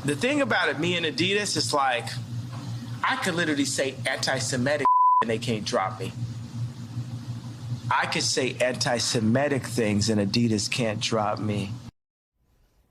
The thing about it, me and Adidas, is like, I could literally say anti-Semitic and they can't drop me. I could say anti-Semitic things and Adidas can't drop me.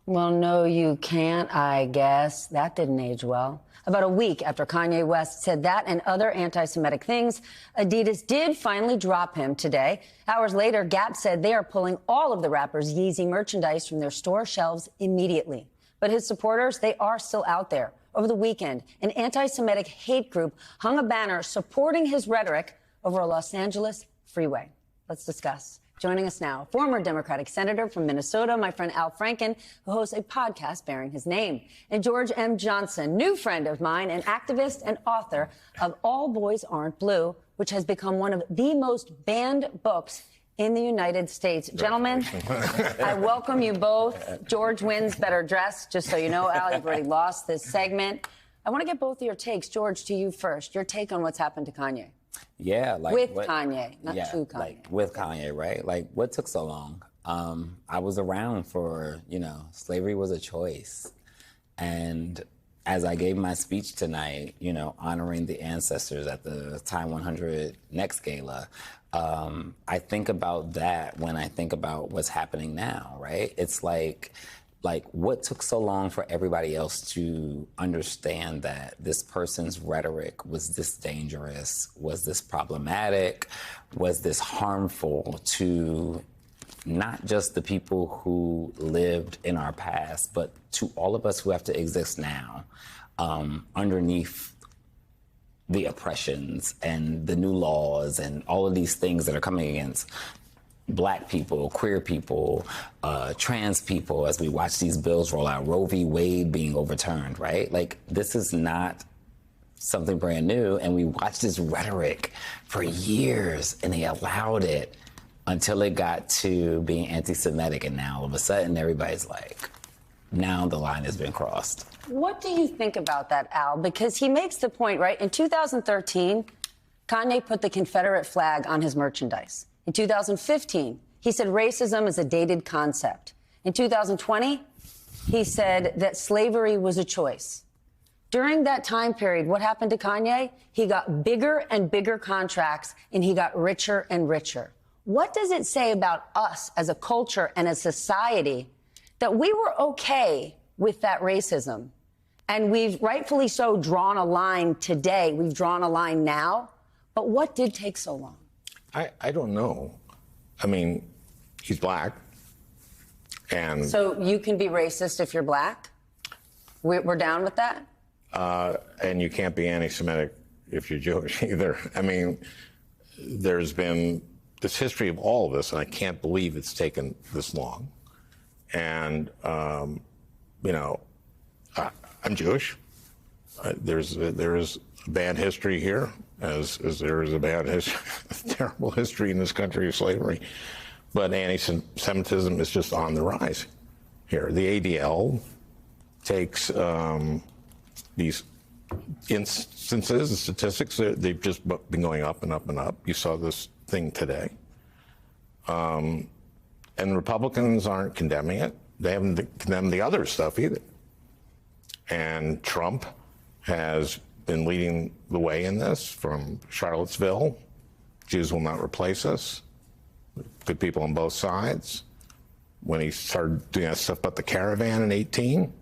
Well, no, you can't, I guess. That didn't age well. About a week after Kanye West said that and other anti-Semitic things, Adidas did finally drop him today. Hours later, Gap said they are pulling all of the rapper's Yeezy merchandise from their store shelves immediately. But his supporters, they are still out there. Over the weekend, an anti-Semitic hate group hung a banner supporting his rhetoric over a Los Angeles freeway. Let's discuss. Joining us now, former Democratic Senator from Minnesota, my friend Al Franken, who hosts a podcast bearing his name, and George M. Johnson, new friend of mine, an activist and author of All Boys Aren't Blue, which has become one of the most banned books in the United States. Gentlemen, I welcome you both. George wins better dressed, just so you know, Al, you've already lost this segment. I want to get both of your takes. George, to you first. Your take on what's happened to Kanye. Yeah, like with Kanye, not to Kanye. Like with Kanye, right? Like, what took so long? I was around for, slavery was a choice. And as I gave my speech tonight, honoring the ancestors at the Time 100 Next Gala, I think about that when I think about what's happening now, right? It's like what took so long for everybody else to understand that this person's rhetoric was this dangerous, was this problematic, was this harmful to not just the people who lived in our past, but to all of us who have to exist now, underneath the oppressions and the new laws and all of these things that are coming against Black people, queer people, trans people, as we watch these bills roll out, Roe v. Wade being overturned, right? Like, this is not something brand new. And we watched this rhetoric for years, and they allowed it until it got to being anti-Semitic. And now all of a sudden, everybody's like, now the line has been crossed. What do you think about that, Al? Because he makes the point, right? In 2013, Kanye put the Confederate flag on his merchandise. In 2015, he said racism is a dated concept. In 2020, he said that slavery was a choice. During that time period, what happened to Kanye? He got bigger and bigger contracts, and he got richer and richer. What does it say about us as a culture and a society that we were okay with that racism? And we've rightfully so drawn a line today. We've drawn a line now. But what did take so long? I don't know. I mean, he's Black. And so you can be racist if you're Black? We're down with that? And you can't be anti-Semitic if you're Jewish either. I mean, there's been this history of all of this, and I can't believe it's taken this long. And, I'm Jewish. There is a bad history here, as there is a bad history, terrible history in this country of slavery. But anti-Semitism is just on the rise here. The ADL takes these instances, the statistics, they've just been going up and up and up. You saw this thing today. And Republicans aren't condemning it. They haven't condemned the other stuff either. And Trump has been leading the way in this from Charlottesville. Jews will not replace us. Good people on both sides. When he started doing that stuff about the caravan in 18,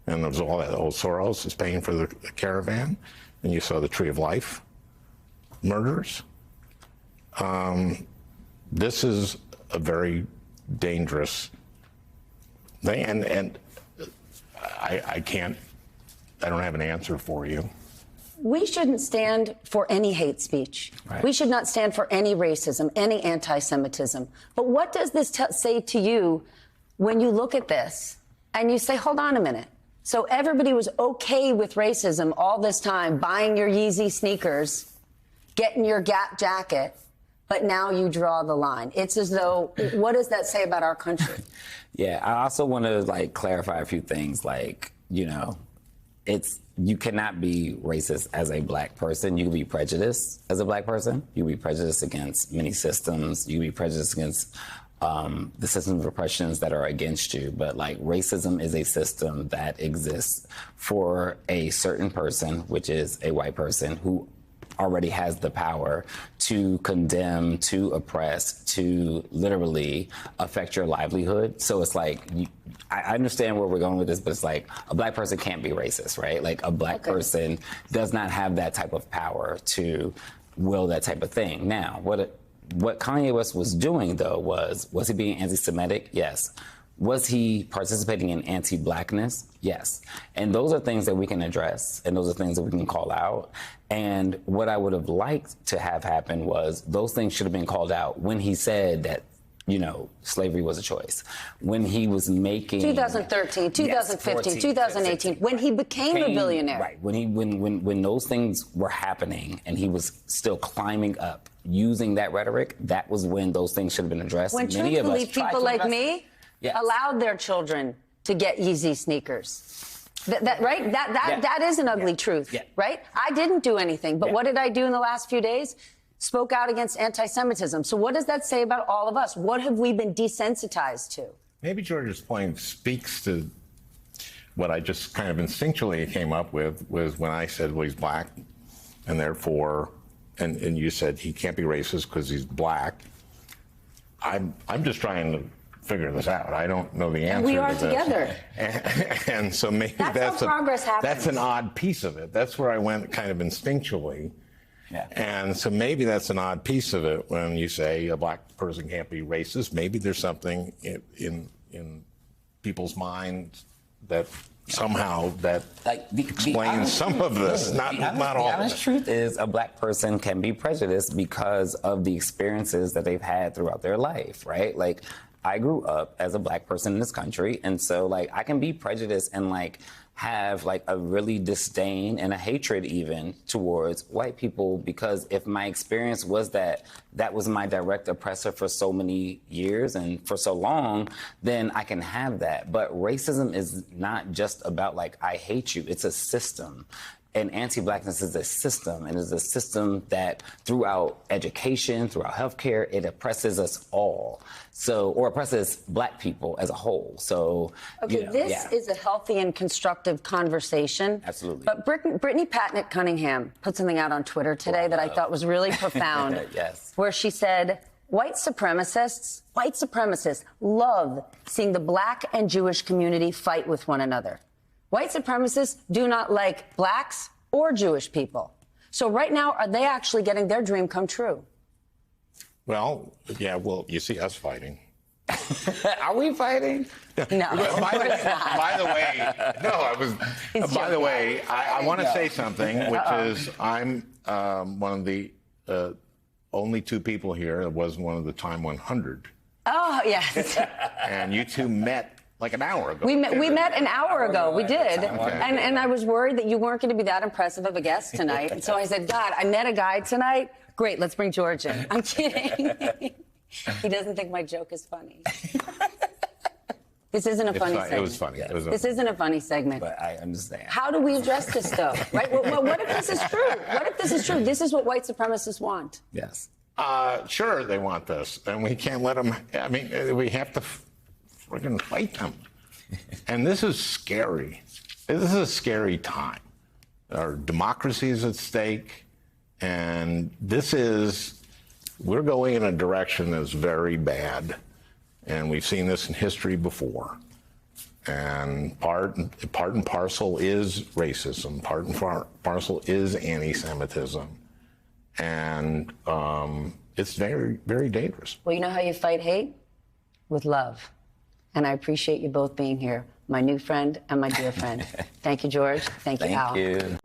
and there was all that old Soros is paying for the caravan, and you saw the Tree of Life murders. This is a very dangerous thing, and I don't have an answer for you. We shouldn't stand for any hate speech. Right. We should not stand for any racism, any anti-Semitism. But what does this say to you when you look at this and you say, hold on a minute. So everybody was okay with racism all this time, buying your Yeezy sneakers, getting your Gap jacket, but now you draw the line. It's as though, what does that say about our country? Yeah, I also want to clarify a few things. You cannot be racist as a Black person. You can be prejudiced as a Black person. You can be prejudiced against many systems. You can be prejudiced against the systems of oppressions that are against you. But like racism is a system that exists for a certain person, which is a white person who already has the power to condemn, to oppress, to literally affect your livelihood. So it's like, I understand where we're going with this, but it's like a black person can't be racist, right? Like a black person does not have that type of power to will that type of thing. Now, what Kanye West was doing, though, was he being anti-Semitic? Yes. Was he participating in anti-blackness? Yes. And those are things that we can address, and those are things that we can call out. And what I would have liked to have happen was those things should have been called out when he said that, you know, slavery was a choice. When he was making 2013, 2015, 2018, when he became a billionaire. Right. When those things were happening and he was still climbing up using that rhetoric, that was when those things should have been addressed. When Many of us truthfully people like me allowed their children to get Yeezy sneakers. That is an ugly truth, right? I didn't do anything, but what did I do in the last few days? Spoke out against anti-Semitism. So what does that say about all of us? What have we been desensitized to? Maybe George's point speaks to what I just kind of instinctually came up with, was when I said, well, he's black, and therefore, and you said he can't be racist because he's black. I'm just trying to figure this out. I don't know the answer. And we are to this. together. And so maybe that's how progress happens. That's an odd piece of it. That's where I went kind of instinctually. Yeah. And so maybe that's an odd piece of it when you say a black person can't be racist. Maybe there's something in people's minds that somehow that explains some of this, not all of it. The honest truth is a black person can be prejudiced because of the experiences that they've had throughout their life, right? Like, I grew up as a black person in this country, and so, like, I can be prejudiced and, like, have, like, a really disdain and a hatred even towards white people, because if my experience was that was my direct oppressor for so many years and for so long, then I can have that. But racism is not just about, like, I hate you. It's a system. And anti-blackness is a system, and is a system that throughout education, throughout healthcare, it oppresses us all. So, or oppresses black people as a whole. So, okay, you know, this is a healthy and constructive conversation. Absolutely. But Brittany Patnett Cunningham put something out on Twitter today that I thought was really profound. Yes. Where she said, white supremacists love seeing the black and Jewish community fight with one another. White supremacists do not like blacks or Jewish people. So right now, are they actually getting their dream come true? Well, yeah, well, you see us fighting. Are we fighting? No. By the way, no, I was. By the way, I want to say something, which is I'm one of the only two people here that was one of the Time 100. Oh, yes. And you two met like an hour ago. We met an hour ago. We did. Okay. And I was worried that you weren't going to be that impressive of a guest tonight. And so I said, God, I met a guy tonight. Great, let's bring George in. I'm kidding. He doesn't think my joke is funny. This isn't a funny segment. It was funny. Yeah. This isn't a funny segment. But I understand. How do we address this, though? Right? What if this is true? What if this is true? This is what white supremacists want. Yes. Sure, they want this, and we can't let them. I mean, we have to friggin' fight them. And this is scary. This is a scary time. Our democracy is at stake, and we're going in a direction that's very bad. And we've seen this in history before. And part and parcel is racism. Part and parcel is anti-Semitism. And it's very, very dangerous. Well, you know how you fight hate? With love. And I appreciate you both being here, my new friend and my dear friend. Thank you, George. Thank you, Al. Thank you.